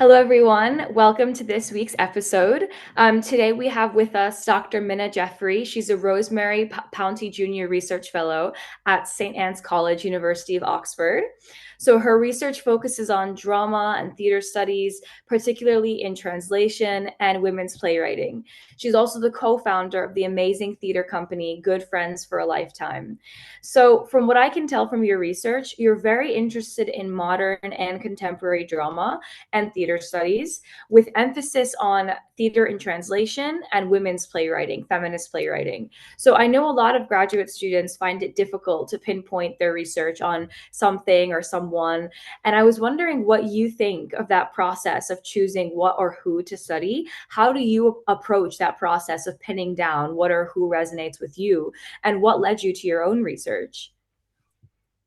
Hello, everyone. Welcome to this week's episode. Today we have with us Dr. Minna Jeffery. She's a Rosemary Pountney Junior Research Fellow at St. Anne's College, University of Oxford. So her research focuses on drama and theater studies, particularly in translation and women's playwriting. She's also the co-founder of the amazing theater company, Good Friends for a Lifetime. So from what I can tell from your research, you're very interested in modern and contemporary drama and theater studies, with emphasis on theater in translation and women's playwriting, feminist playwriting. So I know a lot of graduate students find it difficult to pinpoint their research on something or someone. And I was wondering what you think of that process of choosing what or who to study. How do you approach that process of pinning down what or who resonates with you, and what led you to your own research?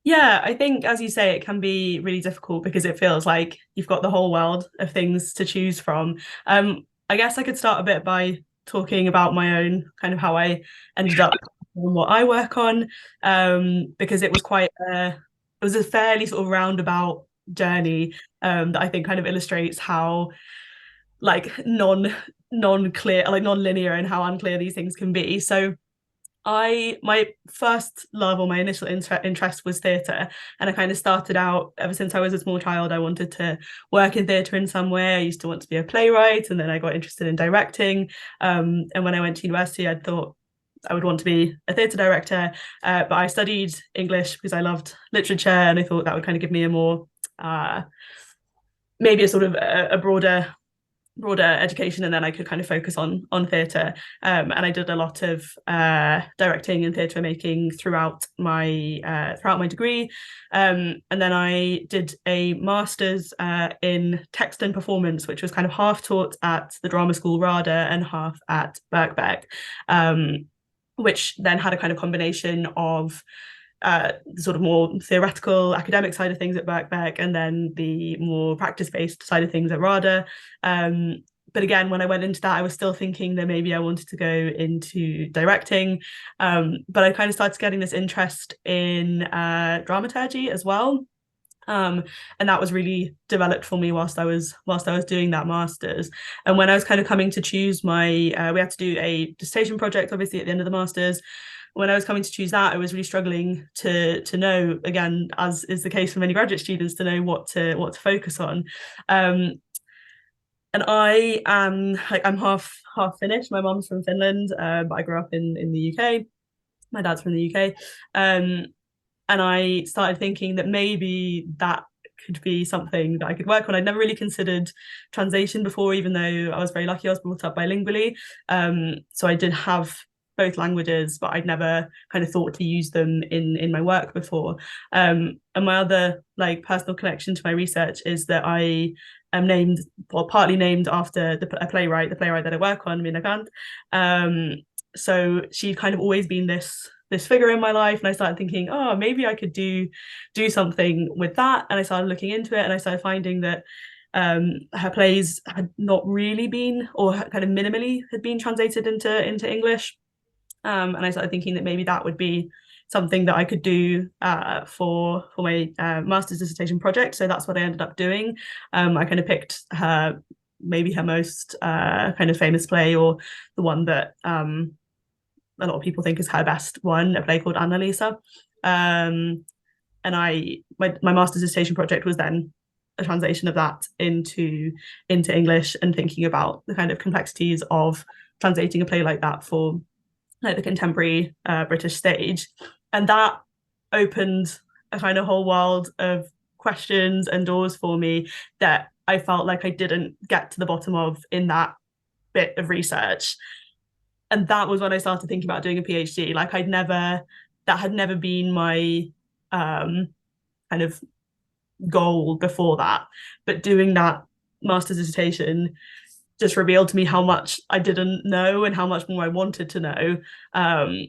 Yeah, I think, as you say, it can be really difficult because it feels like you've got the whole world of things to choose from. I guess I could start a bit by talking about my own kind of how I ended up on what I work on, because it was a fairly sort of roundabout journey, that I think kind of illustrates how like non-clear, like non-linear, and how unclear these things can be. So my first love, or my initial interest, was theatre, and I kind of started out, ever since I was a small child, I wanted to work in theatre in some way. I used to want to be a playwright, and then I got interested in directing, and when I went to university, I thought I would want to be a theatre director, but I studied English because I loved literature, and I thought that would kind of give me a more maybe a sort of a broader education, and then I could kind of focus on theatre, and I did a lot of directing and theatre making throughout my degree, and then I did a master's in text and performance, which was kind of half taught at the drama school RADA and half at Birkbeck, which then had a kind of combination of the sort of more theoretical academic side of things at Birkbeck, and then the more practice-based side of things at RADA. But again, when I went into that, I was still thinking that maybe I wanted to go into directing. But I kind of started getting this interest in dramaturgy as well. And that was really developed for me whilst I was doing that master's. And when I was kind of coming to choose my we had to do a dissertation project, obviously, at the end of the master's. When I was coming to choose that, I was really struggling to know, again, as is the case for many graduate students, to know what to focus on. And I'm half Finnish. My mom's from Finland, but I grew up in the UK. My dad's from the UK. And I started thinking that maybe that could be something that I could work on. I'd never really considered translation before, even though I was very lucky. I was brought up bilingually. So I did have both languages, but I'd never kind of thought to use them in my work before. And my other like personal connection to my research is that I am named, or partly named after a playwright, the playwright that I work on, Minna Canth. So she'd kind of always been this figure in my life, and I started thinking, oh, maybe I could do something with that. And I started looking into it, and I started finding that her plays had not really been, or kind of minimally had been, translated into English. And I started thinking that maybe that would be something that I could do for my master's dissertation project. So that's what I ended up doing. I kind of picked maybe her most kind of famous play, or the one that a lot of people think is her best one, a play called Annalisa. And my master's dissertation project was then a translation of that into English, and thinking about the kind of complexities of translating a play like that for like the contemporary British stage. And that opened a kind of whole world of questions and doors for me that I felt like I didn't get to the bottom of in that bit of research. And that was when I started thinking about doing a PhD. Like that had never been my kind of goal before that. But doing that master's dissertation just revealed to me how much I didn't know and how much more I wanted to know.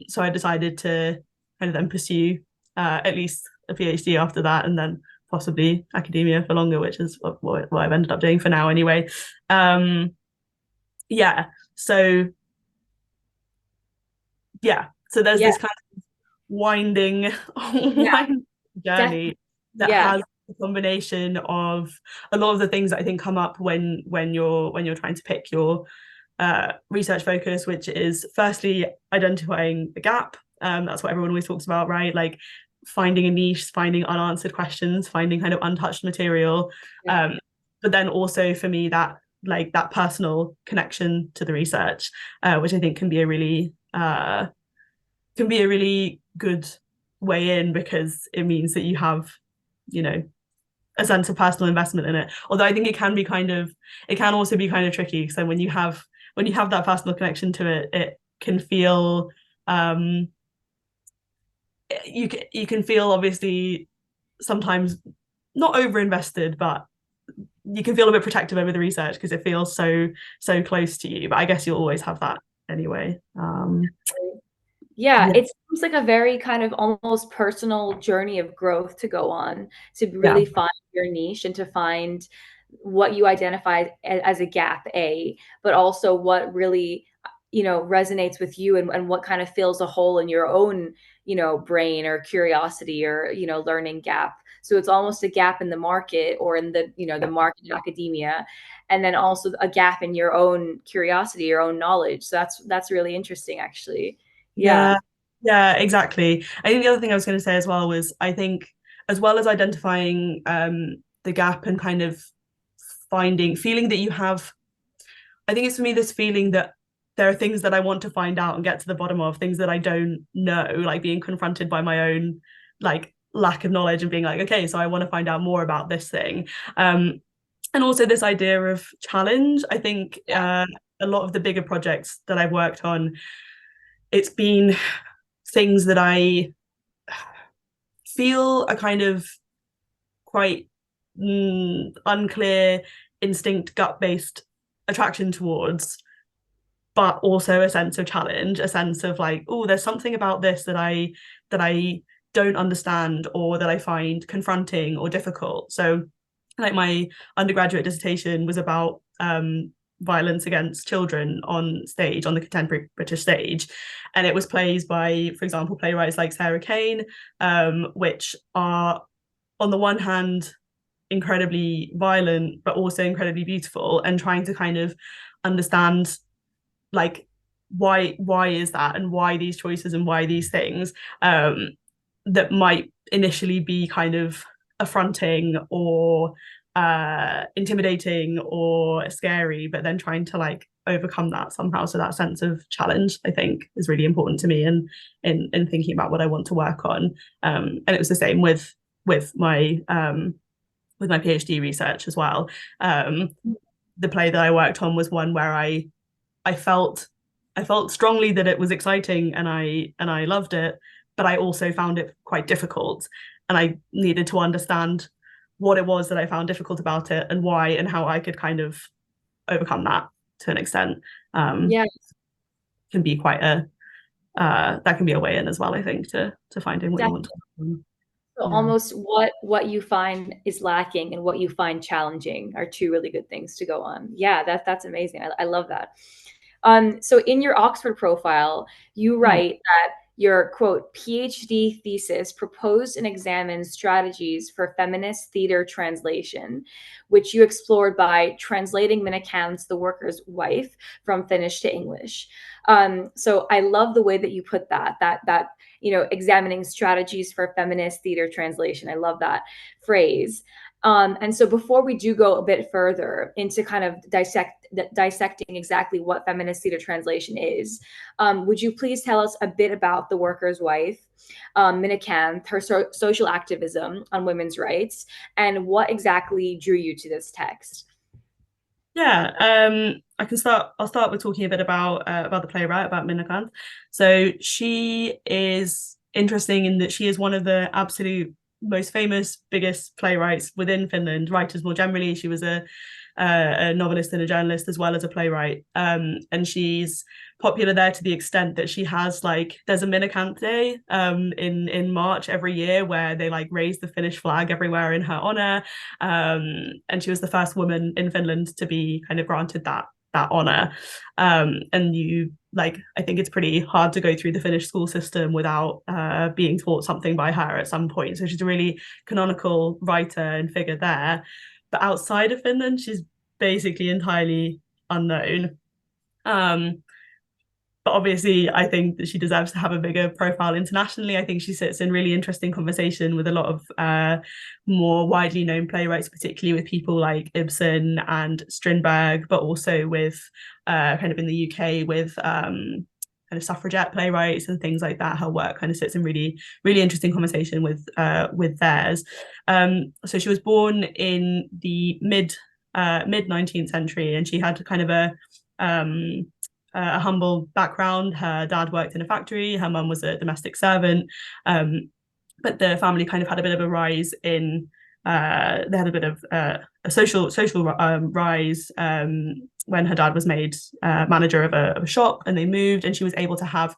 So I decided to kind of then pursue at least a PhD after that, and then possibly academia for longer, which is what I've ended up doing for now anyway. Yeah, so there's Yeah, this kind of winding yeah, journey that yeah. has a combination of a lot of the things that I think come up when you're trying to pick your research focus, which is firstly identifying the gap. That's what everyone always talks about, right? Like finding a niche, finding unanswered questions, finding kind of untouched material. Yeah. But then also for me, that like that personal connection to the research, which I think can be a really good way in, because it means that you have, you know, a sense of personal investment in it. Although I think it can also be kind of tricky. So when you have that personal connection to it, it can feel you can feel obviously sometimes not over invested, but you can feel a bit protective over the research because it feels so close to you. But I guess you'll always have that anyway. Yeah, Yeah, it seems like a very kind of almost personal journey of growth to go on, to yeah, really find your niche and to find what you identify as a gap, but also what really, resonates with you, and what kind of fills a hole in your own, brain or curiosity or, learning gap. So it's almost a gap in the market or in the, the market in academia, and then also a gap in your own curiosity, your own knowledge. So that's really interesting, actually. Yeah. yeah, yeah, exactly. I think the other thing I was going to say as well was, I think as well as identifying the gap and kind of feeling that you have, I think it's for me this feeling that there are things that I want to find out and get to the bottom of, things that I don't know, like being confronted by my own like lack of knowledge and being like, okay, so I want to find out more about this thing. And also this idea of challenge. I think a lot of the bigger projects that I've worked on, it's been things that I feel a kind of quite unclear instinct, gut-based attraction towards, but also a sense of challenge, a sense of like, oh, there's something about this that I don't understand, or that I find confronting or difficult. So like my undergraduate dissertation was about violence against children on stage, on the contemporary British stage. And it was plays by, for example, playwrights like Sarah Kane, which are on the one hand incredibly violent, but also incredibly beautiful, and trying to kind of understand like why is that, and why these choices, and why these things that might initially be kind of affronting or intimidating or scary, but then trying to like overcome that somehow. So that sense of challenge, I think, is really important to me in thinking about what I want to work on. And it was the same with my PhD research as well. The play that I worked on was one where I felt strongly that it was exciting, and I loved it, but I also found it quite difficult, and I needed to understand what it was that I found difficult about it, and why, and how I could kind of overcome that to an extent. Yeah. Can be quite a that can be a way in as well, I think, to finding what you want to do. So Yeah. almost what you find is lacking and what you find challenging are two really good things to go on. Yeah, that's amazing. I love that. So in your Oxford profile, you write that your quote PhD thesis proposed and examined strategies for feminist theater translation, which you explored by translating Minna Canth's The Worker's Wife from Finnish to English. So I love the way that you put that examining strategies for feminist theater translation. I love that phrase. And so before we do go a bit further into kind of dissecting exactly what feminist theater translation is, would you please tell us a bit about The Worker's Wife, Minna Canth, her social activism on women's rights, and what exactly drew you to this text? Yeah, I'll start with talking a bit about the playwright, about Minna Canth. So she is interesting in that she is one of the absolute most famous, biggest playwrights within Finland, writers more generally. She was a novelist and a journalist as well as a playwright. And she's popular there to the extent that she has like, there's a Minna Canth Day in March every year where they like raise the Finnish flag everywhere in her honor. And she was the first woman in Finland to be kind of granted that honor. And like I think it's pretty hard to go through the Finnish school system without being taught something by her at some point. So she's a really canonical writer and figure there. But outside of Finland, she's basically entirely unknown. But obviously, I think that she deserves to have a bigger profile internationally. I think she sits in really interesting conversation with a lot of more widely known playwrights, particularly with people like Ibsen and Strindberg, but also with kind of in the UK with kind of suffragette playwrights and things like that. Her work kind of sits in really, really interesting conversation with theirs. So she was born in the mid 19th century, and she had kind of a humble background. Her dad worked in a factory, her mum was a domestic servant, but the family kind of had a bit of a rise in they had a bit of a social rise when her dad was made manager of a shop, and they moved, and she was able to have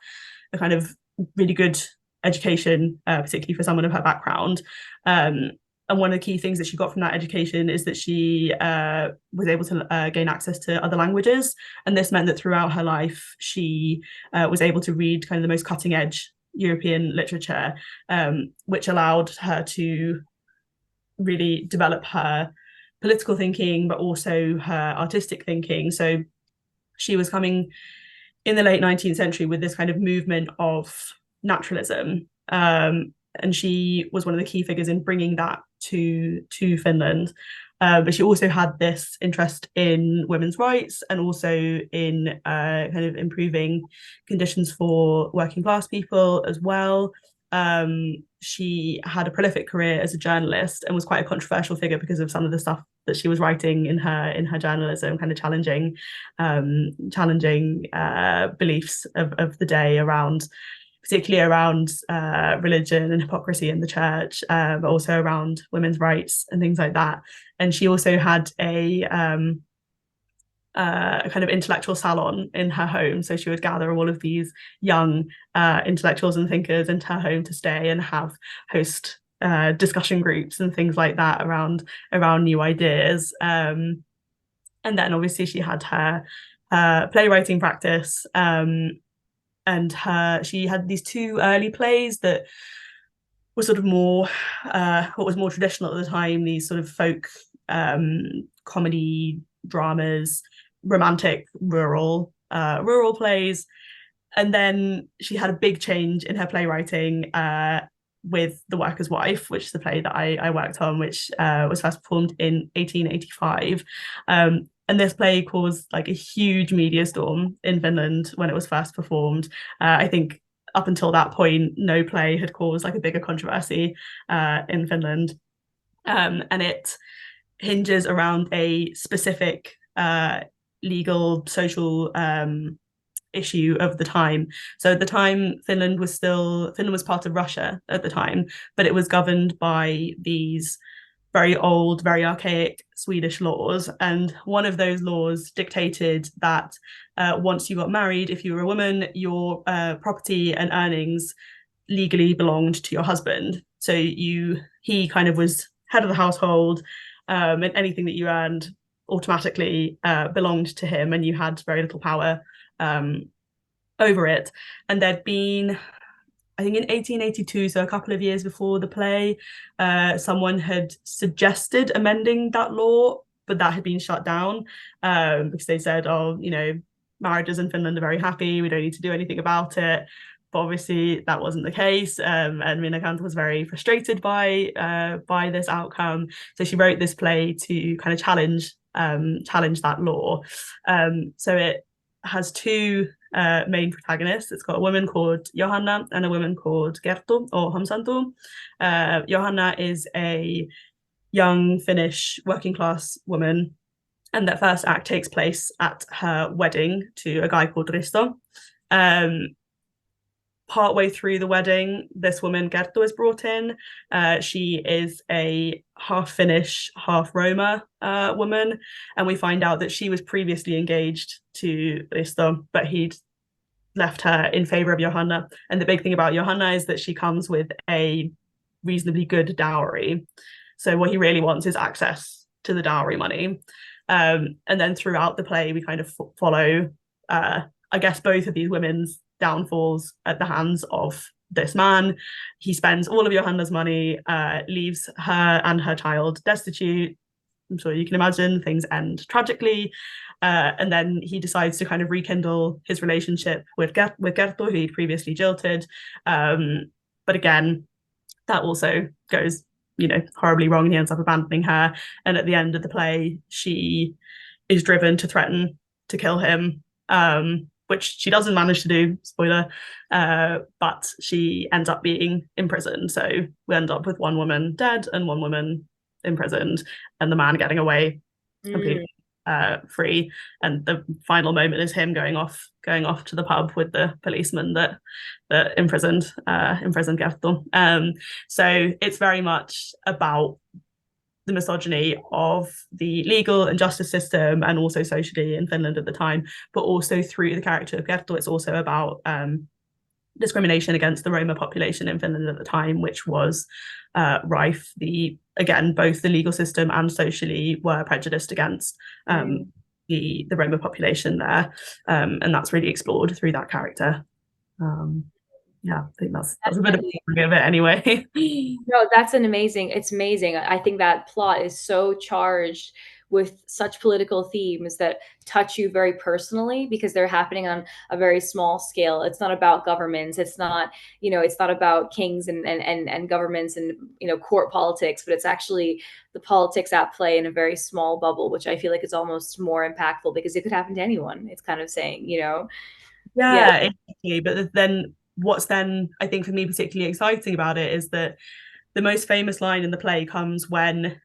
a kind of really good education, particularly for someone of her background. And one of the key things that she got from that education is that she was able to gain access to other languages. And this meant that throughout her life, she was able to read kind of the most cutting edge European literature, which allowed her to really develop her political thinking, but also her artistic thinking. So she was coming in the late 19th century with this kind of movement of naturalism. And she was one of the key figures in bringing that to Finland. But she also had this interest in women's rights and also in kind of improving conditions for working class people as well. She had a prolific career as a journalist and was quite a controversial figure because of some of the stuff that she was writing in her journalism, kind of challenging beliefs of the day around, particularly around religion and hypocrisy in the church, but also around women's rights and things like that. And she also had a kind of intellectual salon in her home. So she would gather all of these young intellectuals and thinkers into her home to stay and host discussion groups and things like that around new ideas. And then obviously she had her playwriting practice. And she had these two early plays that were sort of more what was more traditional at the time, these sort of folk comedy dramas, romantic rural plays. And then she had a big change in her playwriting with The Worker's Wife, which is the play that I worked on, which was first performed in 1885. And this play caused like a huge media storm in Finland when it was first performed. I think up until that point, no play had caused like a bigger controversy in Finland. And it hinges around a specific legal, social issue of the time. So at the time, Finland was part of Russia at the time, but it was governed by these very old, very archaic Swedish laws. And one of those laws dictated that once you got married, if you were a woman, your property and earnings legally belonged to your husband. So he kind of was head of the household, and anything that you earned automatically belonged to him, and you had very little power over it. And there'd been, I think in 1882, so a couple of years before the play, someone had suggested amending that law, but that had been shut down because they said, oh, marriages in Finland are very happy, we don't need to do anything about it. But obviously that wasn't the case, and Minna Canth was very frustrated by this outcome. So she wrote this play to kind of challenge that law. So it has two main protagonists. It's got a woman called Johanna and a woman called Kerttu or Hamsantu. Johanna is a young Finnish working class woman, and that first act takes place at her wedding to a guy called Risto. Partway through the wedding, this woman Kerttu is brought in. She is a half Finnish, half Roma woman, and we find out that she was previously engaged to Risto, but he'd left her in favor of Johanna. And the big thing about Johanna is that she comes with a reasonably good dowry. So what he really wants is access to the dowry money. And then throughout the play, we kind of follow I guess both of these women's downfalls at the hands of this man. He spends all of Johanna's money, leaves her and her child destitute. I'm sure you can imagine things end tragically. And then he decides to kind of rekindle his relationship with Gerto, who he'd previously jilted. But again, that also goes, horribly wrong. He ends up abandoning her. And at the end of the play, she is driven to threaten to kill him, which she doesn't manage to do, spoiler, but she ends up being imprisoned. So we end up with one woman dead and one woman imprisoned, and the man getting away completely free. And the final moment is him going off to the pub with the policeman that imprisoned Gerto. So it's very much about the misogyny of the legal and justice system, and also socially in Finland at the time, but also through the character of Gerto, it's also about discrimination against the Roma population in Finland at the time, which was rife. Both the legal system and socially were prejudiced against the Roma population there, and that's really explored through that character. I think that's a bit of it anyway. No, it's amazing. I think that plot is so charged with such political themes that touch you very personally, because they're happening on a very small scale. It's not about governments. It's not, it's not about kings and governments and, court politics, but it's actually the politics at play in a very small bubble, which I feel like is almost more impactful because it could happen to anyone. It's kind of saying, Yeah, exactly. But then what's then, I think, for me particularly exciting about it is that the most famous line in the play comes when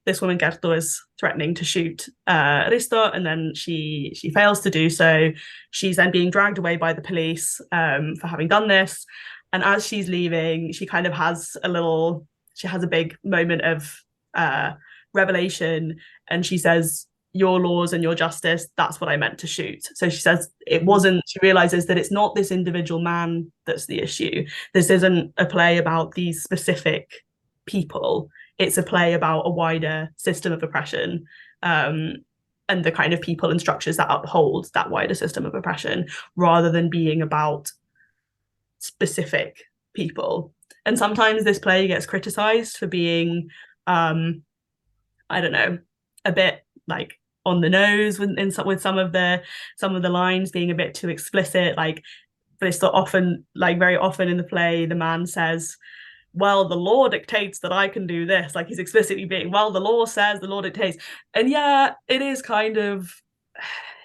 this woman Gerto is threatening to shoot Risto, and then she fails to do so. She's then being dragged away by the police for having done this, and as she's leaving, she kind of has a big moment of revelation, and she says, "Your laws and your justice, that's what I meant to shoot." So she says she realizes that it's not this individual man that's the issue. This isn't a play about these specific people. It's a play about a wider system of oppression, and the kind of people and structures that uphold that wider system of oppression, rather than being about specific people. And sometimes this play gets criticized for being, I don't know, a bit like on the nose with some of the lines being a bit too explicit. But it's very often in the play, the man says, "Well, the law dictates that I can do this." He's explicitly being, well, the law says, the law dictates. And yeah, it is kind of,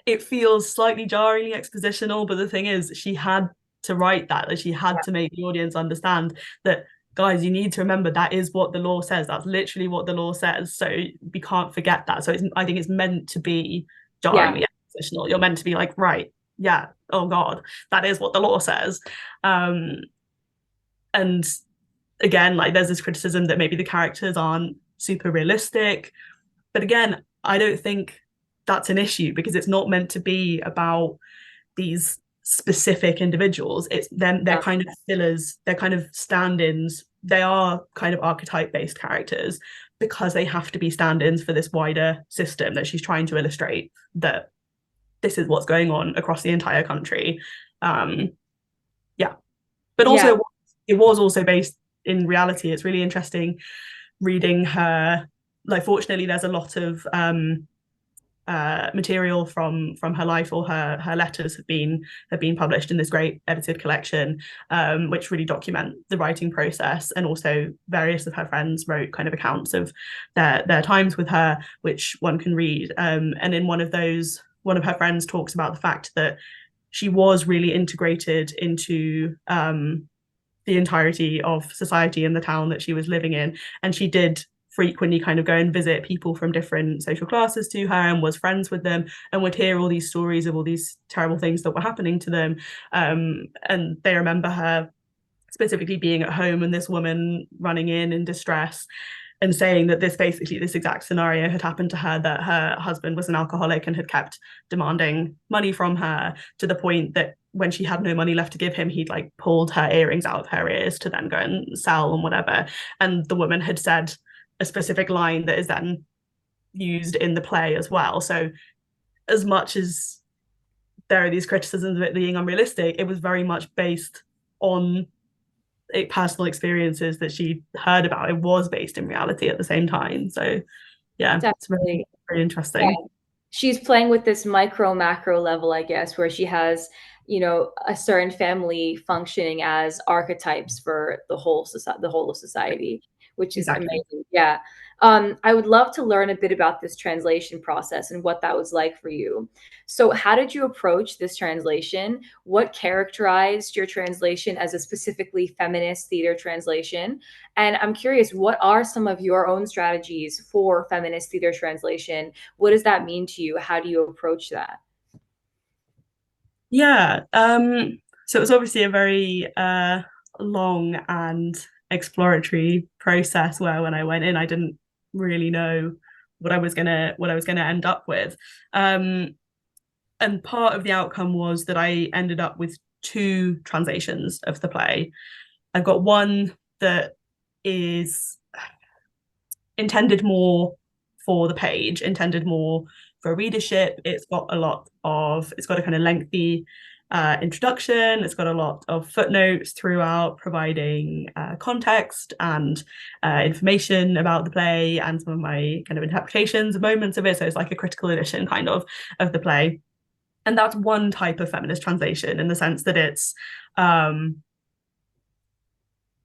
it feels slightly jarringly expositional, but the thing is, she had to write that she had to make the audience understand that, guys, you need to remember that is what the law says. That's literally what the law says. So we can't forget that. So I think it's meant to be jarringly expositional. You're meant to be like, right, yeah, oh God, that is what the law says. And again, there's this criticism that maybe the characters aren't super realistic. But again, I don't think that's an issue, because it's not meant to be about these specific individuals. It's them, they're kind of fillers, they're kind of stand-ins. They are kind of archetype-based characters because they have to be stand-ins for this wider system that she's trying to illustrate, that this is what's going on across the entire country. But also it was also based in reality. It's really interesting reading her. Fortunately, there's a lot of material from her life, or her letters have been published in this great edited collection, which really document the writing process. And also various of her friends wrote kind of accounts of their times with her, which one can read. And in one of her friends talks about the fact that she was really integrated into the entirety of society in the town that she was living in, and she did frequently kind of go and visit people from different social classes to her, and was friends with them, and would hear all these stories of all these terrible things that were happening to them. And they remember her specifically being at home and this woman running in distress and saying that this exact scenario had happened to her, that her husband was an alcoholic and had kept demanding money from her, to the point that when she had no money left to give him, he'd pulled her earrings out of her ears to then go and sell and whatever. And the woman had said a specific line that is then used in the play as well. So as much as there are these criticisms of it being unrealistic, it was very much based on personal experiences that she heard about. It was based in reality at the same time. So yeah, it's very, Definitely. very Yeah. interesting. She's playing with this micro macro level, I guess, where she has, a certain family functioning as archetypes for the whole society, the whole of society, which is Exactly. amazing. Yeah. I would love to learn a bit about this translation process and what that was like for you. So, how did you approach this translation? What characterized your translation as a specifically feminist theater translation? And I'm curious, what are some of your own strategies for feminist theater translation? What does that mean to you? How do you approach that? Yeah. So it was obviously a very long and exploratory process where when I went in, I didn't really know what I was gonna end up with. Um, and part of the outcome was that I ended up with two translations of the play. I've got one that is intended more for the page, intended more for readership. It's got a kind of lengthy introduction. It's got a lot of footnotes throughout, providing context and information about the play and some of my kind of interpretations of moments of it. So it's like a critical edition kind of the play. And that's one type of feminist translation in the sense that it's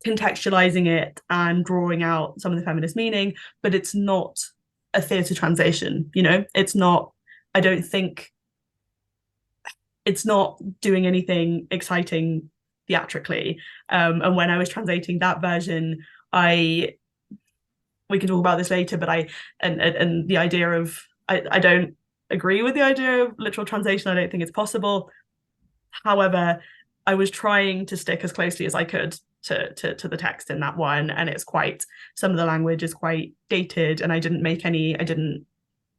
contextualizing it and drawing out some of the feminist meaning, but it's not a theatre translation, It's not, I don't think it's not doing anything exciting theatrically. And when I was translating that version, we can talk about this later, but and the idea of, I don't agree with the idea of literal translation. I don't think it's possible. However, I was trying to stick as closely as I could to the text in that one, and it's quite, some of the language is quite dated, and I didn't make any,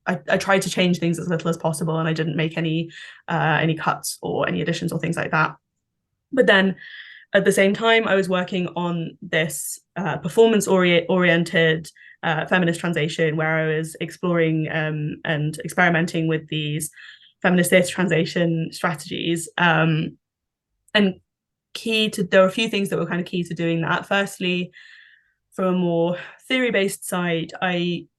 I tried to change things as little as possible, and I didn't make any cuts or any additions or things like that. But then at the same time, I was working on this performance oriented feminist translation where I was exploring and experimenting with these feminist theatre translation strategies. And there were a few things that were kind of key to doing that. Firstly, from a more theory-based side,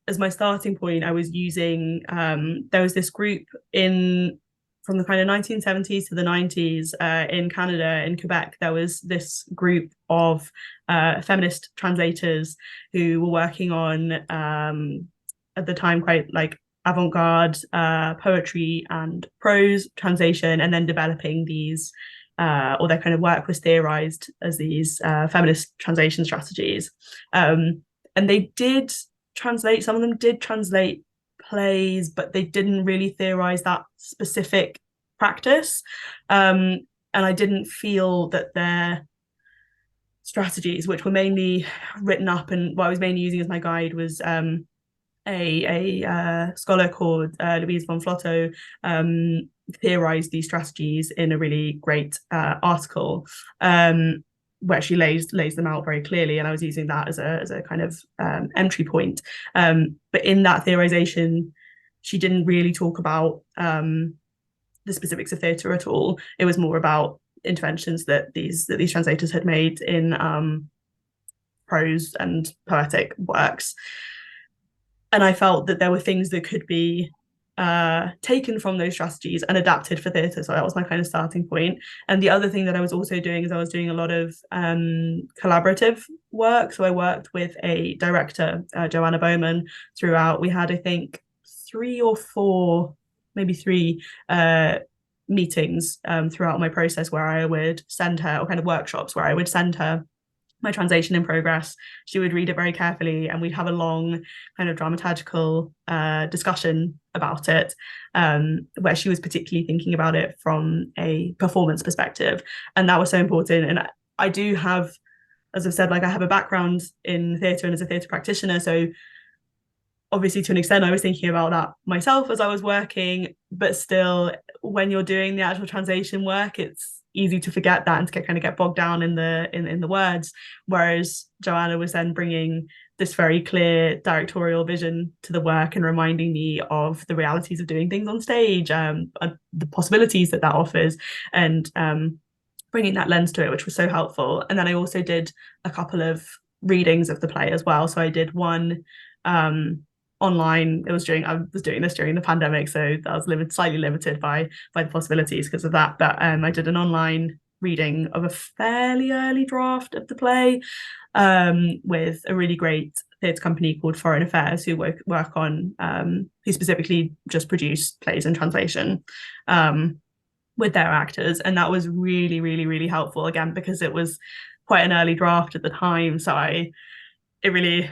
as my starting point, I was using, there was this group from the kind of 1970s to the 90s in Canada, in Quebec. There was this group of feminist translators who were working on, at the time, quite like avant-garde poetry and prose translation, and then developing these, or their kind of work was theorized as these feminist translation strategies. And they did translate, some of them did translate plays, but they didn't really theorize that specific practice. And I didn't feel that their strategies, which were mainly written up, and what I was mainly using as my guide was a scholar called Louise von Flotto, theorized these strategies in a really great article, where she lays them out very clearly, and I was using that as a kind of entry point. But in that theorization, she didn't really talk about the specifics of theatre at all. It was more about interventions that these translators had made in prose and poetic works. And I felt that there were things that could be taken from those strategies and adapted for theatre. So that was my kind of starting point. And the other thing that I was also doing is I was doing a lot of collaborative work. So I worked with a director, Joanna Bowman, throughout. We had, I think, 3 or 4, maybe 3 meetings throughout my process where I would send her, or kind of workshops where I would send her my translation in progress. She would read it very carefully, and we'd have a long kind of dramaturgical discussion about it, where she was particularly thinking about it from a performance perspective. And that was so important. And I do have, as I've said, like I have a background in theatre and as a theatre practitioner. So obviously, to an extent, I was thinking about that myself as I was working, but still, when you're doing the actual translation work, it's easy to forget that and to kind of get bogged down in the words. Whereas Joanna was then bringing this very clear directorial vision to the work and reminding me of the realities of doing things on stage, the possibilities that offers, and bringing that lens to it, which was so helpful. And then I also did a couple of readings of the play as well. So I did one online. I was doing this during the pandemic, so I was slightly limited by the possibilities because of that. But I did an online reading of a fairly early draft of the play with a really great theatre company called Foreign Affairs, who work on who specifically just produce plays and translation with their actors. And that was really, really, really helpful, again, because it was quite an early draft at the time. So it really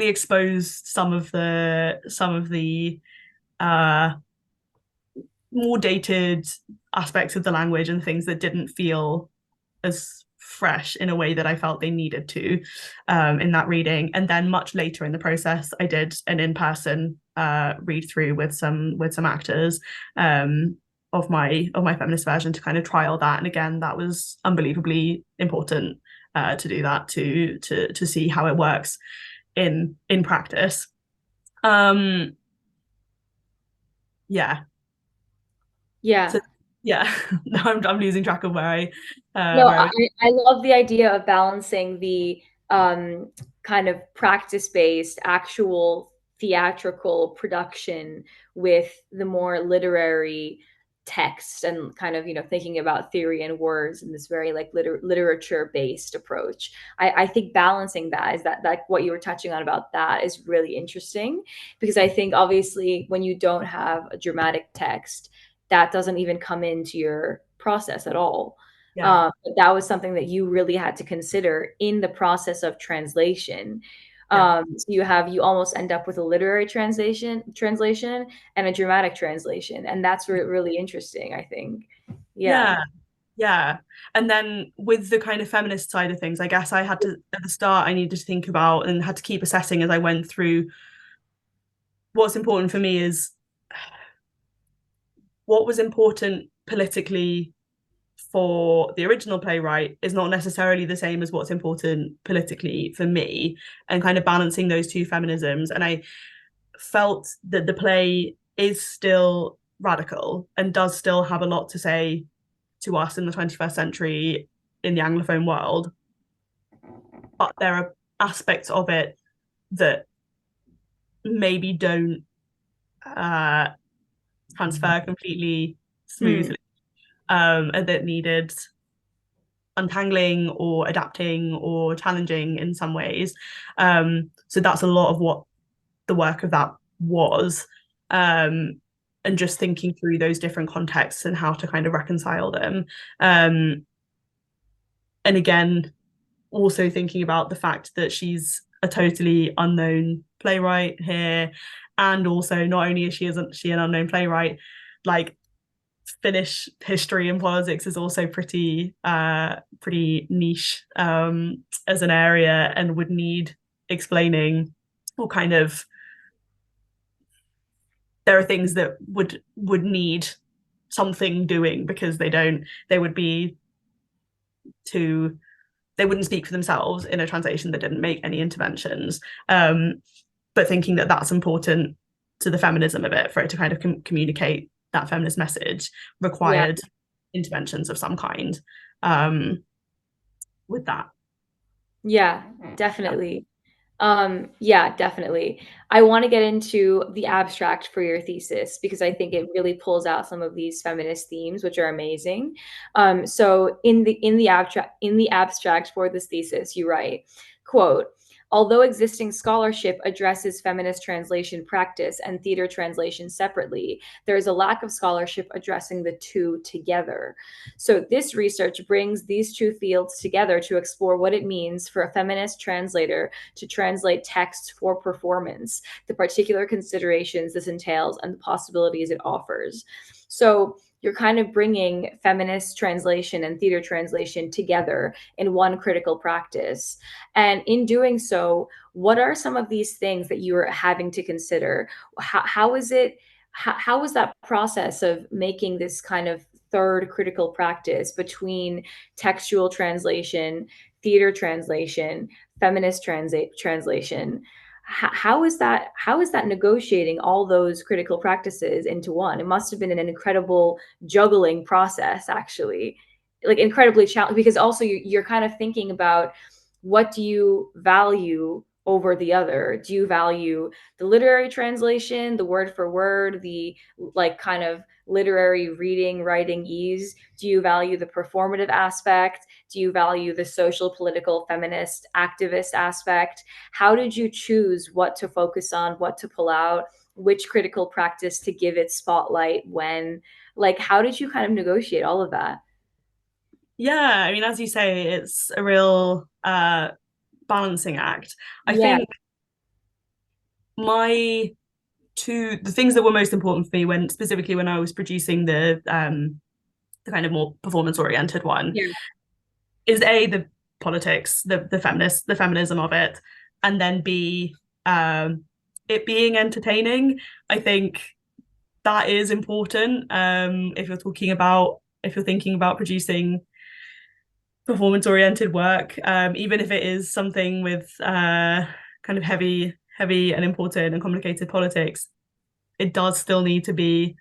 exposed some of the more dated aspects of the language and things that didn't feel as fresh in a way that I felt they needed to in that reading. And then much later in the process, I did an in-person read through with some actors of my feminist version to kind of trial that. And again, that was unbelievably important to do that, to see how it works in practice. Yeah. So, yeah. I'm losing track of where I No, where I was. I love the idea of balancing the kind of practice-based, actual theatrical production with the more literary text, and kind of, thinking about theory and words in this very like literature-based approach. I think balancing that is that what you were touching on about that is really interesting, because I think obviously when you don't have a dramatic text, that doesn't even come into your process at all. Yeah. But that was something that you really had to consider in the process of translation. Yeah. So you almost end up with a literary translation and a dramatic translation, and that's really interesting, I think. Yeah. Yeah. And then with the kind of feminist side of things, I guess I had to, at the start, I needed to think about and had to keep assessing as I went through. What's important for me is what was important politically for the original playwright is not necessarily the same as what's important politically for me, and kind of balancing those two feminisms. And I felt that the play is still radical and does still have a lot to say to us in the 21st century in the Anglophone world, but there are aspects of it that maybe don't transfer completely Mm. smoothly, and that needed untangling or adapting or challenging in some ways. So that's a lot of what the work of that was. And just thinking through those different contexts and how to kind of reconcile them. And again, also thinking about the fact that she's a totally unknown playwright here, and also not only is she an unknown playwright, like Finnish history and politics is also pretty niche as an area, and would need explaining, or kind of there are things that would need something doing, because they would be too they wouldn't speak for themselves in a translation that didn't make any interventions. But thinking that that's important to the feminism of it, for it to kind of communicate that feminist message, Yeah. required interventions of some kind with that. Yeah, definitely. Yeah, definitely. I want to get into the abstract for your thesis, because I think it really pulls out some of these feminist themes, which are amazing. So in the abstract for this thesis, you write, quote, although existing scholarship addresses feminist translation practice and theater translation separately, there is a lack of scholarship addressing the two together. So this research brings these two fields together to explore what it means for a feminist translator to translate text for performance, the particular considerations this entails, and the possibilities it offers. So you're kind of bringing feminist translation and theater translation together in one critical practice. And in doing so, what are some of these things that you are having to consider? How is it? How was that process of making this kind of third critical practice between textual translation, theater translation, feminist translation. How is that negotiating all those critical practices into one? It must have been an incredible juggling process, actually, like incredibly challenging, because also you're kind of thinking about what do you value over the other. Do you value the literary translation, the word for word, the like kind of literary reading writing ease? Do you value the performative aspect? Do you value the social, political, feminist, activist aspect? How did you choose what to focus on, what to pull out, which critical practice to give it spotlight when? Like, how did you kind of negotiate all of that? Yeah, I mean, as you say, it's a real balancing act. I Yeah. think my the things that were most important for me when specifically when I was producing the kind of more performance oriented one Yeah. is A, the politics, the feminism of it, and then B, it being entertaining. I think that is important. If you're thinking about producing performance oriented work, even if it is something with kind of heavy and important and complicated politics, it does still need to be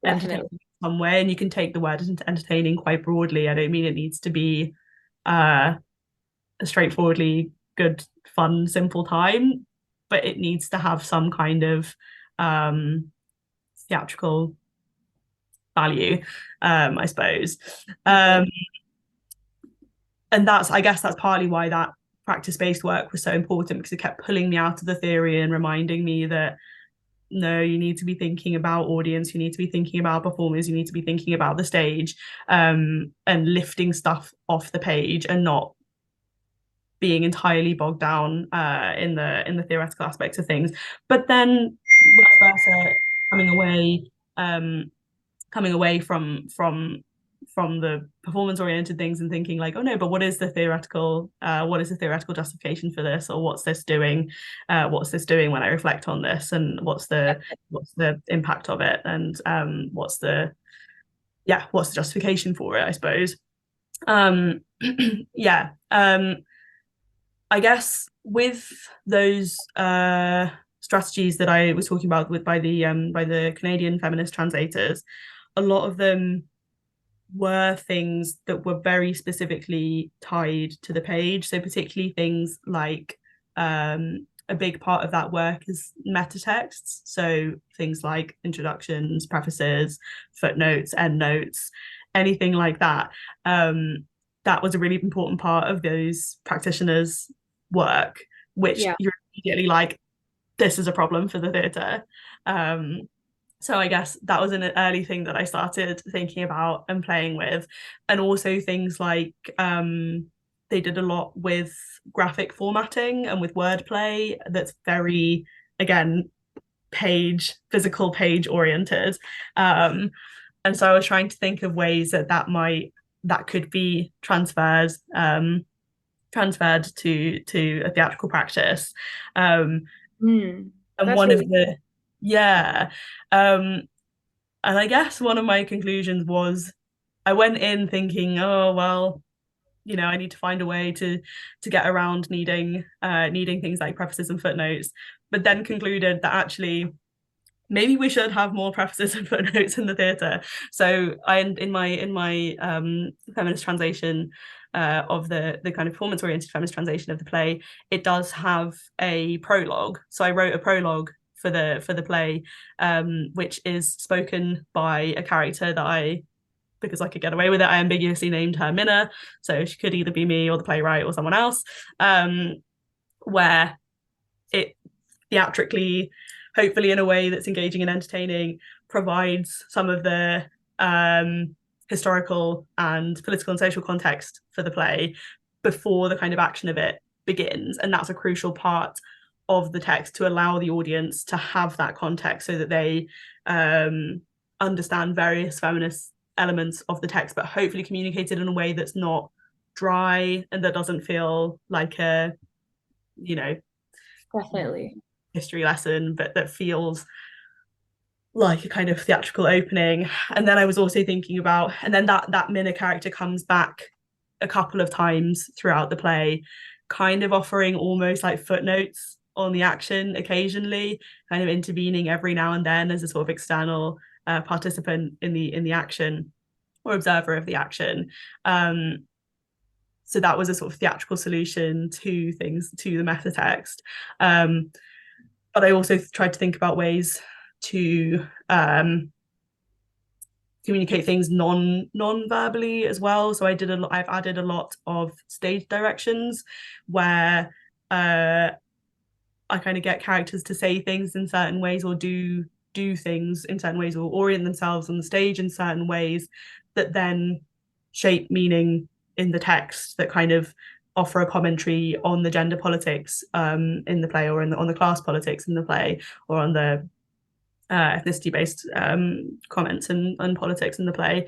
entertaining Definitely. in some way. And you can take the word entertaining quite broadly. I don't mean it needs to be uh, a straightforwardly good, fun, simple time, but it needs to have some kind of theatrical value, I suppose. Um, and I guess that's partly why that practice-based work was so important, because it kept pulling me out of the theory and reminding me that no, you need to be thinking about audience, you need to be thinking about performers, you need to be thinking about the stage, and lifting stuff off the page and not being entirely bogged down in the theoretical aspects of things. But then vice versa, coming away coming away from the performance oriented things and thinking like, oh no, but what is the theoretical justification for this, or what's this doing when I reflect on this, and what's the impact of it, and what's the justification for it, I suppose. um yeah I guess with those strategies that I was talking about by the Canadian feminist translators, a lot of them were things that were very specifically tied to the page. So particularly things like a big part of that work is meta texts. So things like introductions, prefaces, footnotes, endnotes, anything like that. That was a really important part of those practitioners' work, which Yeah. you're immediately like, this is a problem for the theatre. So I guess that was an early thing that I started thinking about and playing with. And also things like they did a lot with graphic formatting and with wordplay that's very, again, physical page oriented. And so I was trying to think of ways that could be transferred to a theatrical practice. And That's one of really the yeah um and I guess one of my conclusions was I went in thinking, oh well, I need to find a way to get around needing things like prefaces and footnotes, but then concluded that actually maybe we should have more prefaces and footnotes in the theatre. So I in my feminist translation of the kind of performance oriented feminist translation of the play, it does have a prologue. So I wrote a prologue for the play, which is spoken by a character that because I could get away with it, I ambiguously named her Minna. So she could either be me or the playwright or someone else, where it theatrically, hopefully in a way that's engaging and entertaining, provides some of the historical and political and social context for the play before the kind of action of it begins. And that's a crucial part of the text, to allow the audience to have that context so that they understand various feminist elements of the text, but hopefully communicated in a way that's not dry and that doesn't feel like a definitely. history lesson, but that feels like a kind of theatrical opening. And then I was also thinking about, and then that Minna character comes back a couple of times throughout the play, kind of offering almost like footnotes on the action occasionally, kind of intervening every now and then as a sort of external participant in the action or observer of the action. So that was a sort of theatrical solution to things, to the meta text. But I also tried to think about ways to communicate things non-verbally as well. So I've added a lot of stage directions where I kind of get characters to say things in certain ways or do things in certain ways or orient themselves on the stage in certain ways that then shape meaning in the text, that kind of offer a commentary on the gender politics in the play, or on the class politics in the play, or on the ethnicity-based comments and politics in the play.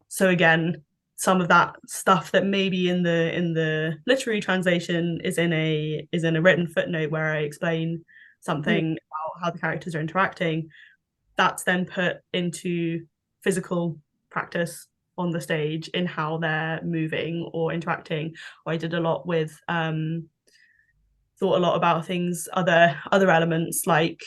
So again, some of that stuff that maybe in the literary translation is in a written footnote where I explain something about how the characters are interacting, that's then put into physical practice on the stage in how they're moving or interacting. Or I did a lot with thought a lot about things, other elements like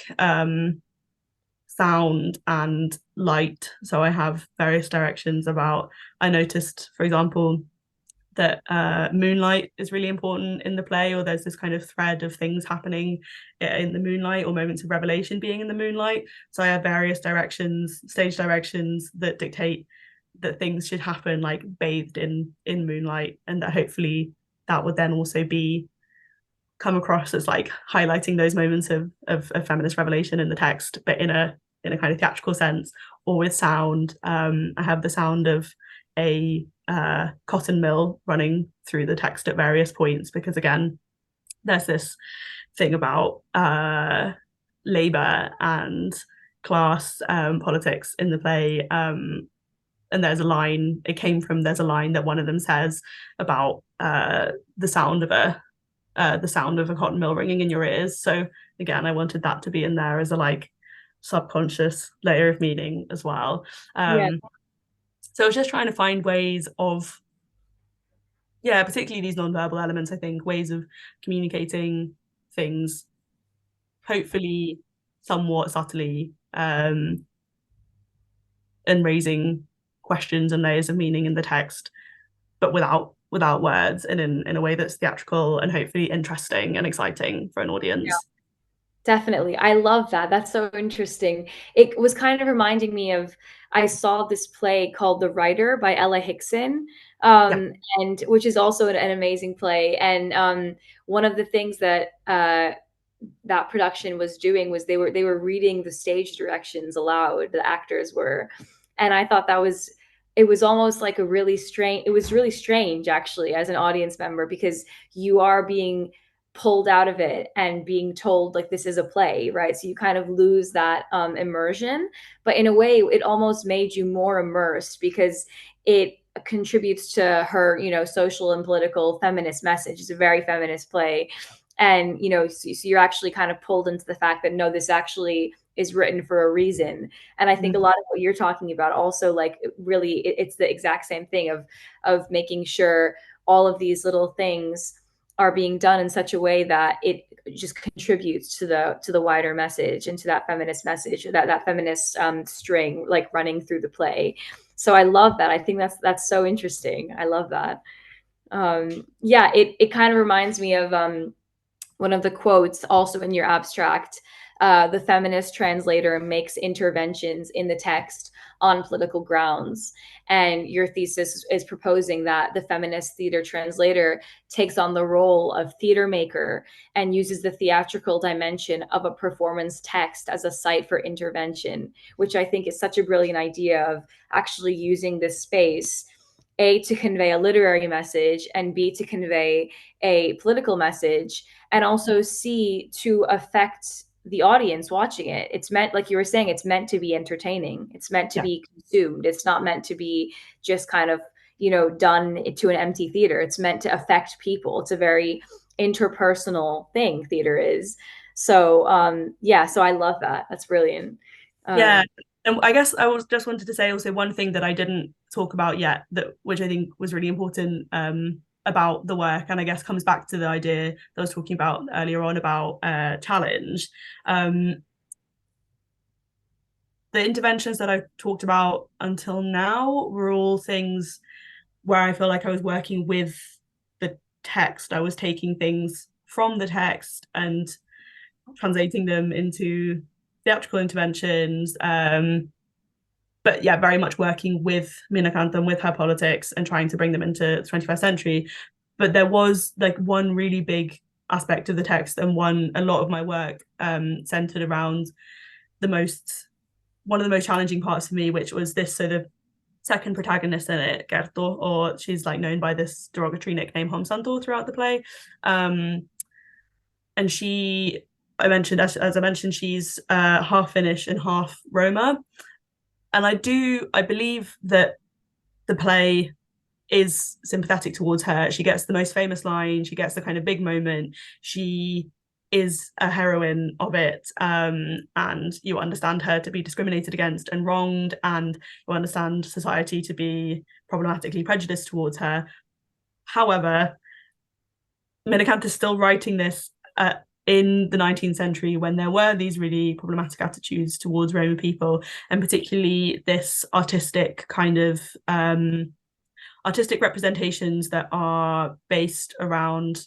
sound and light. So I have various directions about, I noticed, for example, that moonlight is really important in the play, or there's this kind of thread of things happening in the moonlight, or moments of revelation being in the moonlight. So I have various directions, stage directions, that dictate that things should happen like bathed in moonlight, and that hopefully that would then also be come across as like highlighting those moments of feminist revelation in the text, but in a kind of theatrical sense, or with sound. I have the sound of a cotton mill running through the text at various points, because again, there's this thing about labor and class politics in the play. And there's a line that one of them says about the sound of a cotton mill ringing in your ears. So again, I wanted that to be in there as a like subconscious layer of meaning as well. So I was just trying to find ways of, particularly these non-verbal elements, I think, ways of communicating things, hopefully somewhat subtly, and raising questions and layers of meaning in the text, but without words, and in a way that's theatrical and hopefully interesting and exciting for an audience. Yeah. Definitely. I love that. That's so interesting. It was kind of reminding me of, I saw this play called The Writer by Ella Hickson, and which is also an amazing play. And one of the things that that production was doing was they were reading the stage directions aloud, the actors were. And I thought it was almost like it was really strange actually as an audience member, because you are being pulled out of it and being told like this is a play, right? So you kind of lose that immersion, but in a way it almost made you more immersed, because it contributes to her, social and political feminist message. It's a very feminist play. And so you're actually kind of pulled into the fact that no, this actually is written for a reason. And I think a lot of what you're talking about also, like, really it's the exact same thing of making sure all of these little things are being done in such a way that it just contributes to the wider message and to that feminist message, that feminist string like running through the play. So I love that. I think that's so interesting. I love that. It kind of reminds me of one of the quotes also in your abstract. The feminist translator makes interventions in the text on political grounds. And your thesis is proposing that the feminist theater translator takes on the role of theater maker and uses the theatrical dimension of a performance text as a site for intervention, which I think is such a brilliant idea of actually using this space, A, to convey a literary message, and B, to convey a political message, and also C, to affect the audience watching it. It's meant, like you were saying, it's meant to be entertaining. It's meant to be consumed. It's not meant to be just kind of, done to an empty theater. It's meant to affect people. It's a very interpersonal thing, theater is. So, so I love that. That's brilliant. And And I guess I was just wanted to say also one thing that I didn't talk about yet, that which I think was really important about the work, and I guess comes back to the idea that I was talking about earlier on about challenge. The interventions that I've talked about until now were all things where I feel like I was working with the text. I was taking things from the text and translating them into theatrical interventions. But yeah, very much working with Minna Canth and with her politics and trying to bring them into the 21st century. But there was like one really big aspect of the text, and a lot of my work centered around one of the most challenging parts for me, which was this. So the second protagonist in it, Kerto, or she's like known by this derogatory nickname Homsanto throughout the play. And she, I mentioned, as I mentioned, she's half Finnish and half Roma. And I believe that the play is sympathetic towards her. She gets the most famous line, she gets the kind of big moment, she is a heroine of it, and you understand her to be discriminated against and wronged, and you understand society to be problematically prejudiced towards her. However, Minna Canth is still writing this in the 19th century, when there were these really problematic attitudes towards Roma people, and particularly this artistic kind of artistic representations that are based around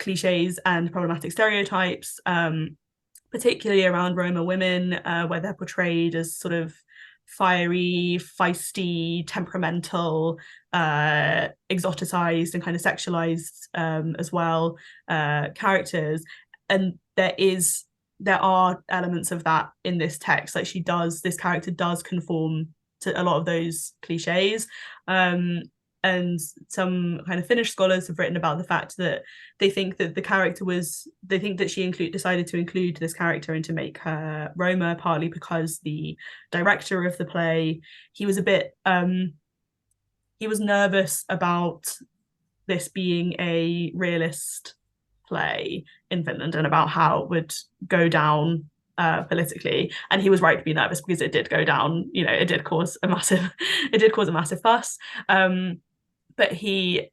cliches and problematic stereotypes, particularly around Roma women, where they're portrayed as sort of fiery, feisty, temperamental, exoticized and kind of sexualized as well characters. And there are elements of that in this text. Like this character does conform to a lot of those cliches. And some kind of Finnish scholars have written about the fact that they think that she decided to include this character and to make her Roma, partly because the director of the play, he was nervous about this being a realist play in Finland and about how it would go down politically, and he was right to be nervous because it did go down. It did cause a massive fuss. But he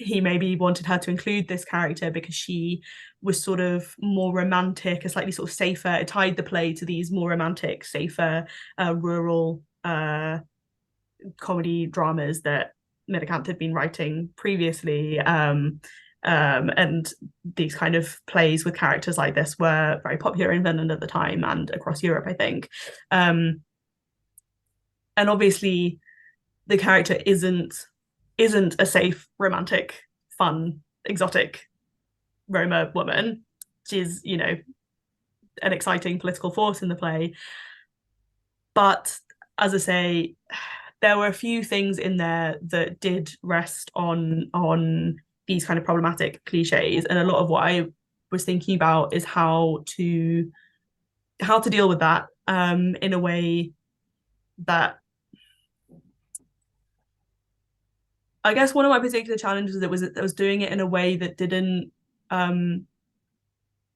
maybe wanted her to include this character because she was sort of more romantic, a slightly sort of safer. It tied the play to these more romantic, safer, rural comedy dramas that Minna Canth had been writing previously. And these kind of plays with characters like this were very popular in Finland at the time and across Europe, I think. And obviously, the character isn't a safe, romantic, fun, exotic Roma woman. She's, an exciting political force in the play. But as I say, there were a few things in there that did rest on these kind of problematic cliches, and a lot of what I was thinking about is how to deal with that in a way that, I guess one of my particular challenges that was doing it in a way that didn't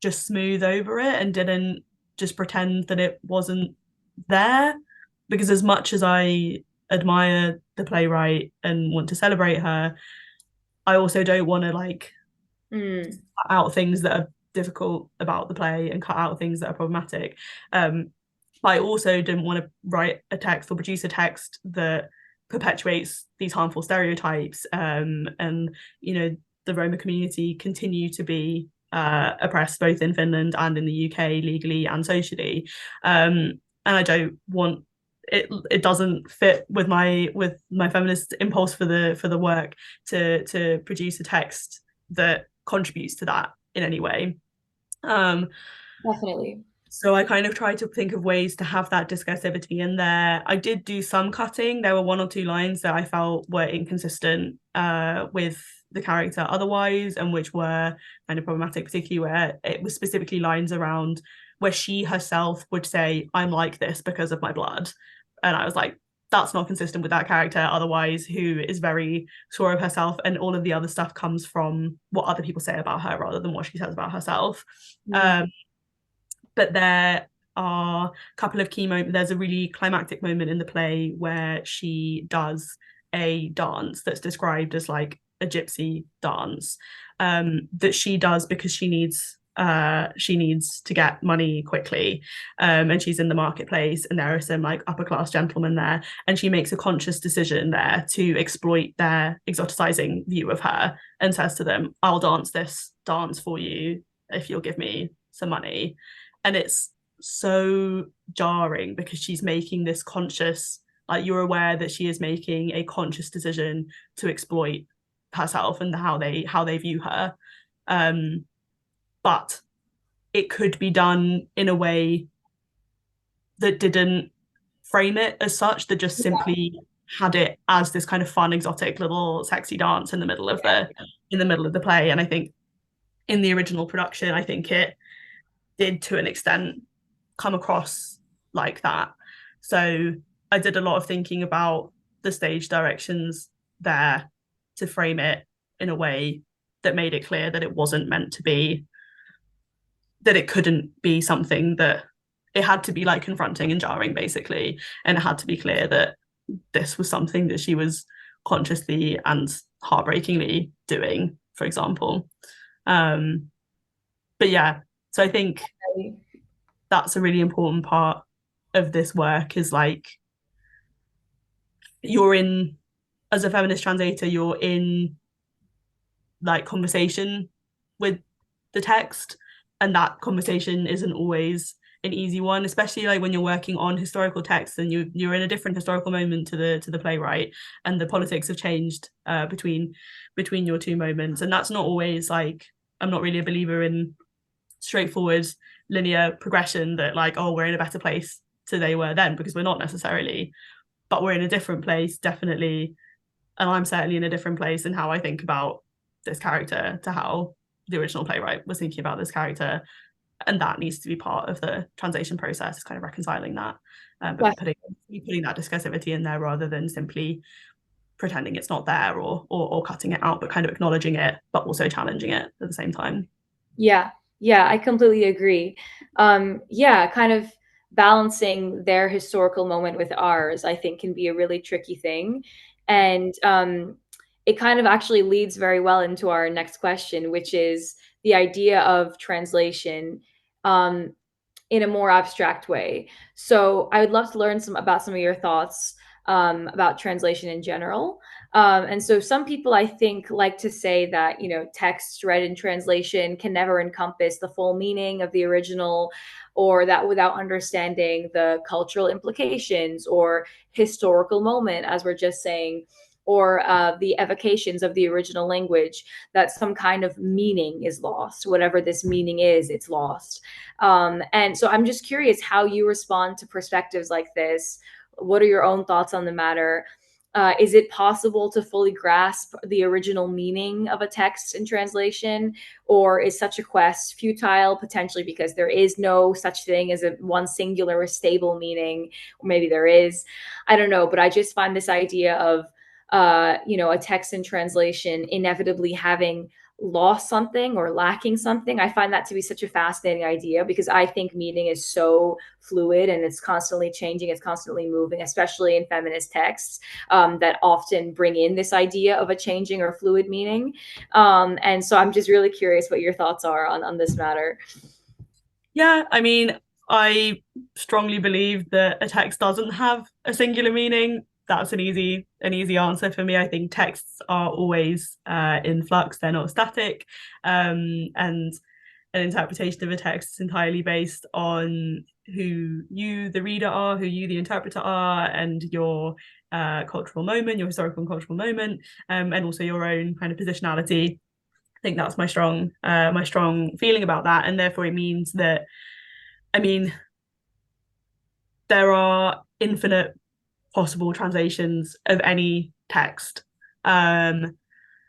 just smooth over it and didn't just pretend that it wasn't there. Because as much as I admire the playwright and want to celebrate her, I also don't want to cut out things that are difficult about the play and cut out things that are problematic. I also didn't want to write a text or produce a text that perpetuates these harmful stereotypes. And the Roma community continue to be oppressed both in Finland and in the UK, legally and socially. And I don't want it doesn't fit with my feminist impulse for the work to produce a text that contributes to that in any way. Definitely. So I kind of tried to think of ways to have that discursivity in there. I did do some cutting. There were one or two lines that I felt were inconsistent with the character otherwise, and which were kind of problematic, particularly where it was specifically lines around where she herself would say, "I'm like this because of my blood." And I was like, that's not consistent with that character otherwise, who is very sure of herself, and all of the other stuff comes from what other people say about her rather than what she says about herself. But there are a couple of key moments. There's a really climactic moment in the play where she does a dance that's described as like a gypsy dance, that she does because she needs to get money quickly, and she's in the marketplace and there are some like upper class gentlemen there, and she makes a conscious decision there to exploit their exoticizing view of her and says to them, I'll dance this dance for you if you'll give me some money. And it's so jarring because she's making this conscious, like, you're aware that she is making a conscious decision to exploit herself and how they view her, but it could be done in a way that didn't frame it as such, that just simply had it as this kind of fun, exotic little sexy dance in the middle of the play. And I think in the original production, I think it did to an extent come across like that. So I did a lot of thinking about the stage directions there to frame it in a way that made it clear that it wasn't meant to be, that it couldn't be something that it had to be like confronting and jarring basically, and it had to be clear that this was something that she was consciously and heartbreakingly doing, for example. But yeah, so I think that's a really important part of this work, is like, you're in, as a feminist translator, you're in like conversation with the text, and that conversation isn't always an easy one, especially like when you're working on historical texts and you're in a different historical moment to the playwright, and the politics have changed between your two moments. And that's not always like, I'm not really a believer in straightforward linear progression that like, oh, we're in a better place to they were then, because we're not necessarily, but we're in a different place definitely, and I'm certainly in a different place in how I think about this character to how the original playwright was thinking about this character, and that needs to be part of the translation process, is kind of reconciling that, but putting that discursivity in there rather than simply pretending it's not there or cutting it out, but kind of acknowledging it but also challenging it at the same time. Yeah, I completely agree. Yeah, kind of balancing their historical moment with ours, I think, can be a really tricky thing. And it kind of actually leads very well into our next question, which is the idea of translation in a more abstract way. So I would love to learn about some of your thoughts about translation in general. And so some people, I think, like to say that, you know, text read in translation can never encompass the full meaning of the original, or that without understanding the cultural implications or historical moment, as we're just saying, or the evocations of the original language, that some kind of meaning is lost. Whatever this meaning is, it's lost. And so I'm just curious how you respond to perspectives like this. What are your own thoughts on the matter? Is it possible to fully grasp the original meaning of a text in translation, or is such a quest futile, potentially because there is no such thing as a one singular or stable meaning? Or maybe there is. I don't know, but I just find this idea of a text in translation inevitably having lost something or lacking something. I find that to be such a fascinating idea, because I think meaning is so fluid and it's constantly changing, it's constantly moving, especially in feminist texts that often bring in this idea of a changing or fluid meaning. And so I'm just really curious what your thoughts are on this matter. Yeah, I mean, I strongly believe that a text doesn't have a singular meaning. That's an easy answer for me. I think texts are always in flux; they're not static, and an interpretation of a text is entirely based on who you, the reader, are, who you, the interpreter, are, and your cultural moment, your historical and cultural moment, and also your own kind of positionality. I think that's my strong feeling about that, and therefore it means that, I mean, there are infinite possible translations of any text. I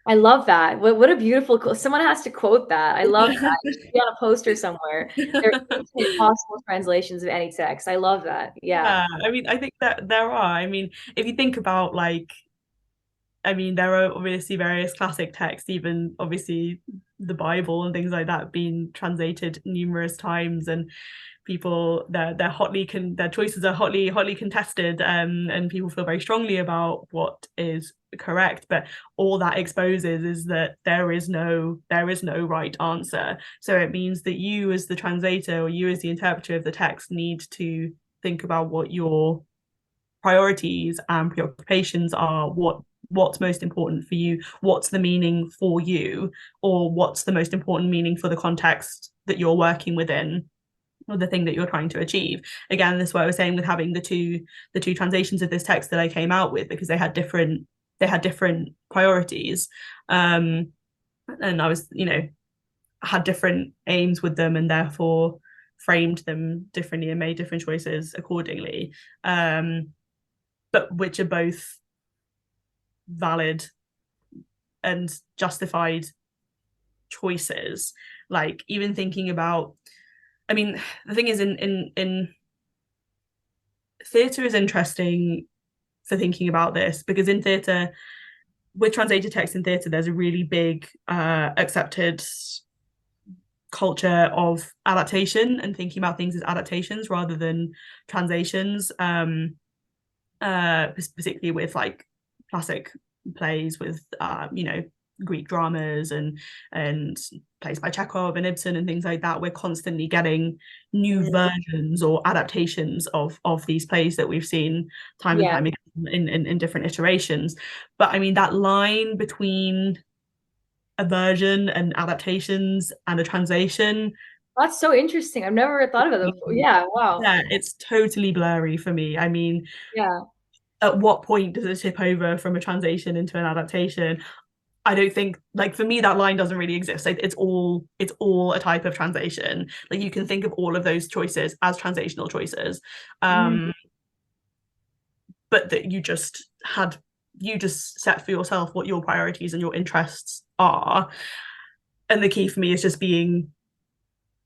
love that. What a beautiful quote. Someone has to quote that. I love that. It should be on a poster somewhere. There are infinite possible translations of any text. I love that. Yeah. I mean, I think that there are. I mean, if you think about like, I mean, there are obviously various classic texts, even obviously the Bible and things like that being translated numerous times, and people their choices are hotly contested, and people feel very strongly about what is correct, but all that exposes is that there is no right answer. So it means that you as the translator, or you as the interpreter of the text, need to think about what your priorities and preoccupations are, what's most important for you, what's the meaning for you, or what's the most important meaning for the context that you're working within, or the thing that you're trying to achieve. Again, this is what I was saying with having the two translations of this text that I came out with, because they had different priorities, and I was, had different aims with them, and therefore framed them differently and made different choices accordingly, but which are both valid and justified choices. Like, even thinking about, I mean, the thing is, in theatre is interesting for thinking about this, because in theatre, with translated text in theatre, there's a really big accepted culture of adaptation and thinking about things as adaptations rather than translations, particularly with like classic plays with Greek dramas and plays by Chekhov and Ibsen and things like that. We're constantly getting new versions or adaptations of these plays that we've seen time and time again in different iterations. But I mean, that line between a version and adaptations and a translation, that's so interesting. I've never thought about it before. Yeah, wow. Yeah, it's totally blurry for me. I mean, at what point does it tip over from a translation into an adaptation? I don't think, like, for me, that line doesn't really exist. Like, it's all a type of translation. Like, you can think of all of those choices as translational choices, but that you just set for yourself what your priorities and your interests are. And the key for me is just being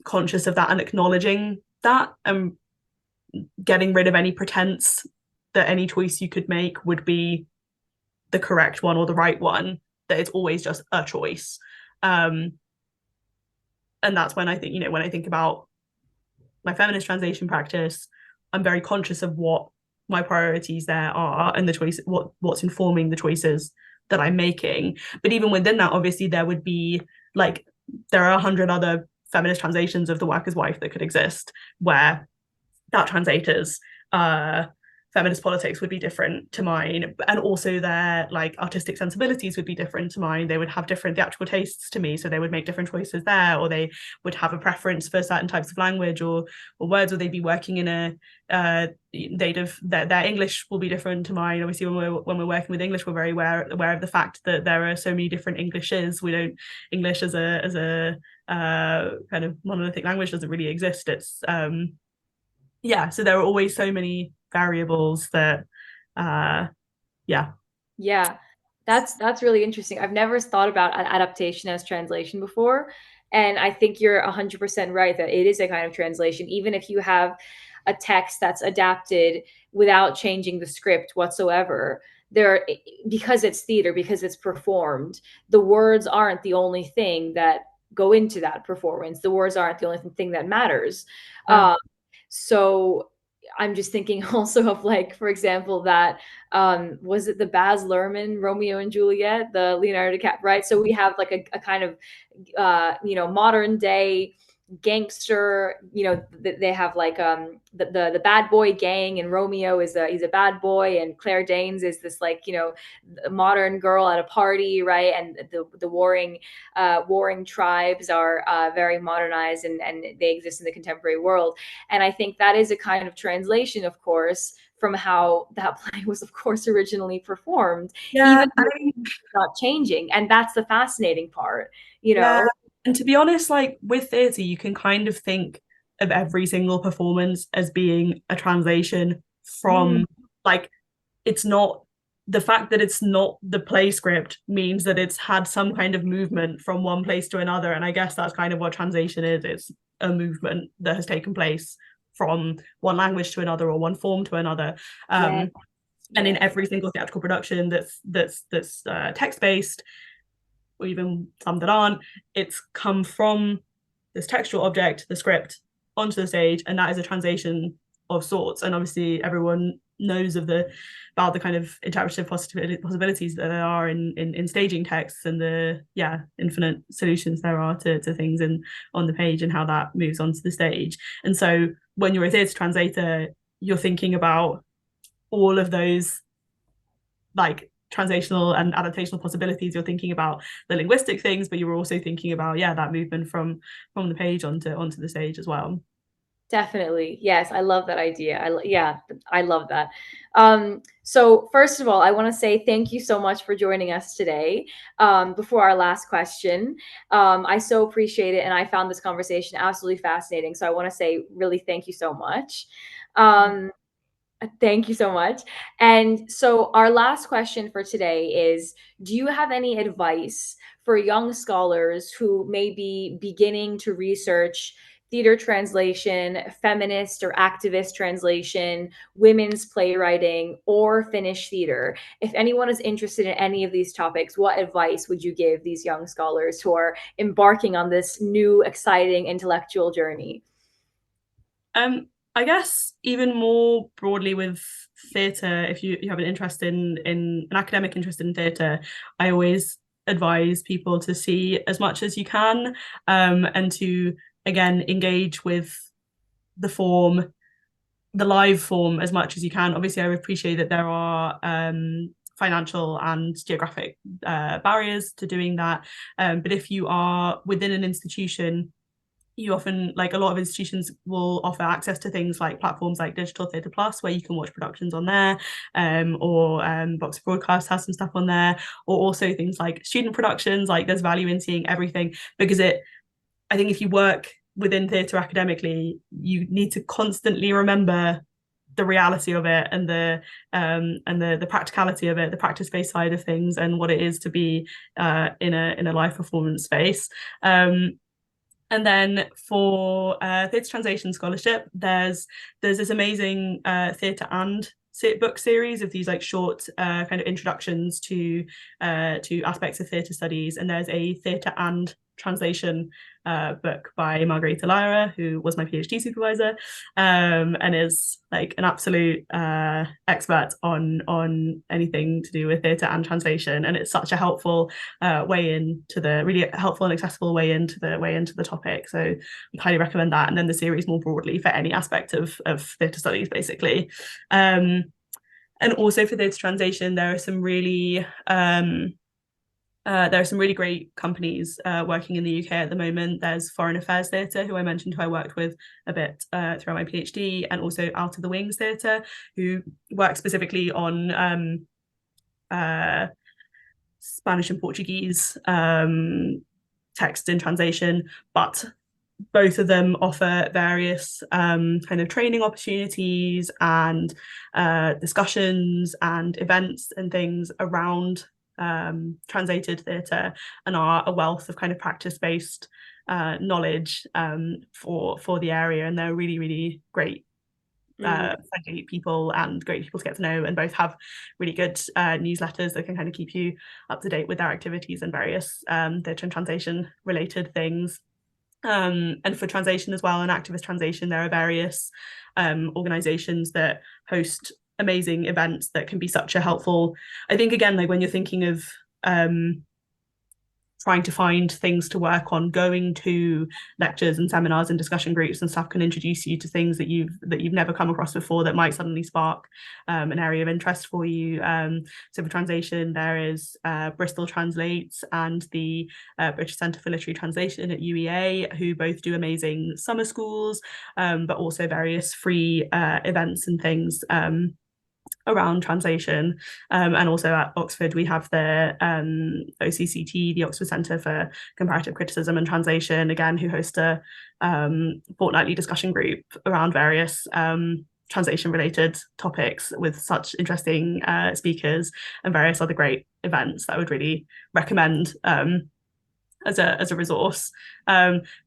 conscious of that and acknowledging that, and getting rid of any pretense that any choice you could make would be the correct one or the right one, that it's always just a choice. And that's when I think, when I think about my feminist translation practice, I'm very conscious of what my priorities there are and the choice, what's informing the choices that I'm making. But even within that, obviously, there would be, like, there are 100 other feminist translations of The Worker's Wife that could exist, where that translator's feminist politics would be different to mine, and also their, like, artistic sensibilities would be different to mine. They would have different theatrical tastes to me, so they would make different choices there, or they would have a preference for certain types of language or words, or they'd be working in a their English will be different to mine. Obviously, when we're working with English, we're very aware of the fact that there are so many different Englishes. We don't, English as a kind of monolithic language doesn't really exist. It's so there are always so many variables that that's really interesting. I've never thought about adaptation as translation before, and I think you're 100% right that it is a kind of translation, even if you have a text that's adapted without changing the script whatsoever. Because it's theater, because it's performed, the words aren't the only thing that go into that performance. The words aren't the only thing that matters. So I'm just thinking also of, like, for example, that was it the Baz Luhrmann Romeo and Juliet, the Leonardo DiCaprio, right? So we have like a kind of modern day gangster, they have like the bad boy gang, and Romeo he's a bad boy, and Claire Danes is this, like, modern girl at a party, right? And the warring tribes are very modernized, and they exist in the contemporary world. And I think that is a kind of translation, of course, from how that play was, of course, originally performed, even though it's not changing. And that's the fascinating part, And to be honest, like, with theatre, you can kind of think of every single performance as being a translation from, like, it's not, the fact that it's not the play script means that it's had some kind of movement from one place to another. And I guess that's kind of what translation is. It's a movement that has taken place from one language to another, or one form to another. And in every single theatrical production that's text-based, or even some that aren't, it's come from this textual object, the script, onto the stage, and that is a translation of sorts. And obviously everyone knows about the kind of interpretive possibilities that there are in staging texts, and the infinite solutions there are to things on the page, and how that moves onto the stage. And so when you're a theatre translator, you're thinking about all of those like translational and adaptational possibilities. You're thinking about the linguistic things, but you're also thinking about that movement from the page onto the stage as well. Definitely. Yes, I love that idea. I love that. So first of all, I want to say thank you so much for joining us today. Before our last question, I so appreciate it, and I found this conversation absolutely fascinating. So I want to say really thank you so much. Thank you so much. And so, our last question for today is, do you have any advice for young scholars who may be beginning to research theater translation, feminist or activist translation, women's playwriting, or Finnish theater? If anyone is interested in any of these topics, what advice would you give these young scholars who are embarking on this new, exciting intellectual journey? I guess even more broadly with theatre, if you have an interest in an academic interest in theatre, I always advise people to see as much as you can, and to again engage with the form, the live form, as much as you can. Obviously, I appreciate that there are financial and geographic barriers to doing that, but if you are within an institution, you often, like a lot of institutions will offer access to things like platforms like Digital Theatre Plus, where you can watch productions on there, or Box Broadcast has some stuff on there, or also things like student productions. Like there's value in seeing everything, because I think if you work within theatre academically, you need to constantly remember the reality of it, and the practicality of it, the practice-based side of things, and what it is to be in a live performance space. And then for theatre translation scholarship, there's this amazing theatre and book series of these like short kind of introductions to aspects of theatre studies. And there's a theatre and translation book by Margarita Lyra, who was my PhD supervisor, and is like an absolute expert on anything to do with theatre and translation. And it's such a helpful way into the really helpful and accessible way into the topic. So I highly recommend that. And then the series more broadly for any aspect of theatre studies, basically. And also for theatre translation, there are some really great companies working in the UK at the moment. There's Foreign Affairs Theatre, who I mentioned, who I worked with a bit throughout my PhD, and also Out of the Wings Theatre, who work specifically on Spanish and Portuguese text in translation. But both of them offer various kind of training opportunities and discussions and events and things around translated theatre, and are a wealth of kind of practice-based knowledge for the area. And they're really, really great friendly people, and great people to get to know, and both have really good newsletters that can kind of keep you up to date with their activities and various theatre and translation related things. And for translation as well, and activist translation, there are various organizations that host amazing events that can be such a helpful, I think, again, like when you're thinking of trying to find things to work on, going to lectures and seminars and discussion groups and stuff can introduce you to things that you've never come across before, that might suddenly spark an area of interest for you. So for translation, there is Bristol Translates and the British Centre for Literary Translation at UEA, who both do amazing summer schools, but also various free events and things around translation. And also at Oxford, we have the OCCT, the Oxford Centre for Comparative Criticism and Translation, again, who host a fortnightly discussion group around various translation-related topics with such interesting speakers and various other great events that I would really recommend as a resource.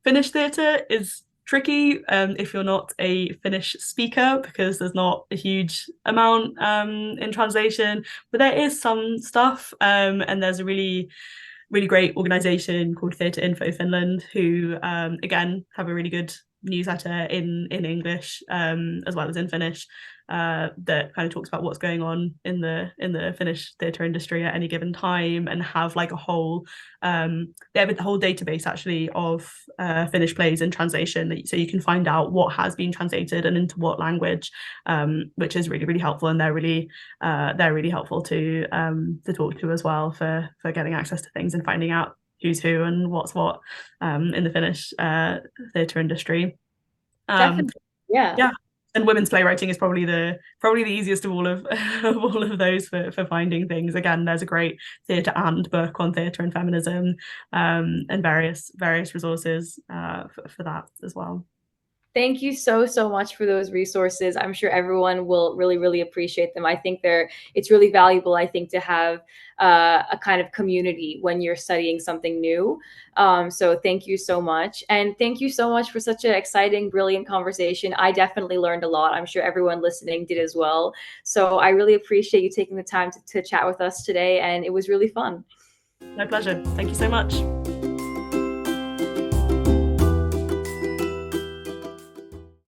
Finnish theatre is tricky if you're not a Finnish speaker, because there's not a huge amount in translation, but there is some stuff, and there's a really really great organization called Theatre Info Finland, who again have a really good newsletter in English as well as in Finnish, that kind of talks about what's going on in the Finnish theatre industry at any given time, and have like a whole they have a whole database actually of Finnish plays in translation, so you can find out what has been translated and into what language, which is really, really helpful, and they're really helpful to talk to as well for getting access to things and finding out who's who and what's what in the Finnish theatre industry. Definitely. Yeah. And women's playwriting is probably the easiest of all of all of those for finding things. Again, there's a great theatre and book on theatre and feminism, and various resources for that as well. Thank you so much for those resources. I'm sure everyone will really appreciate them. I think it's really valuable, I think, to have a kind of community when you're studying something new. So thank you so much. And thank you so much for such an exciting, brilliant conversation. I definitely learned a lot. I'm sure everyone listening did as well. So I really appreciate you taking the time to chat with us today, and it was really fun. My pleasure. Thank you so much.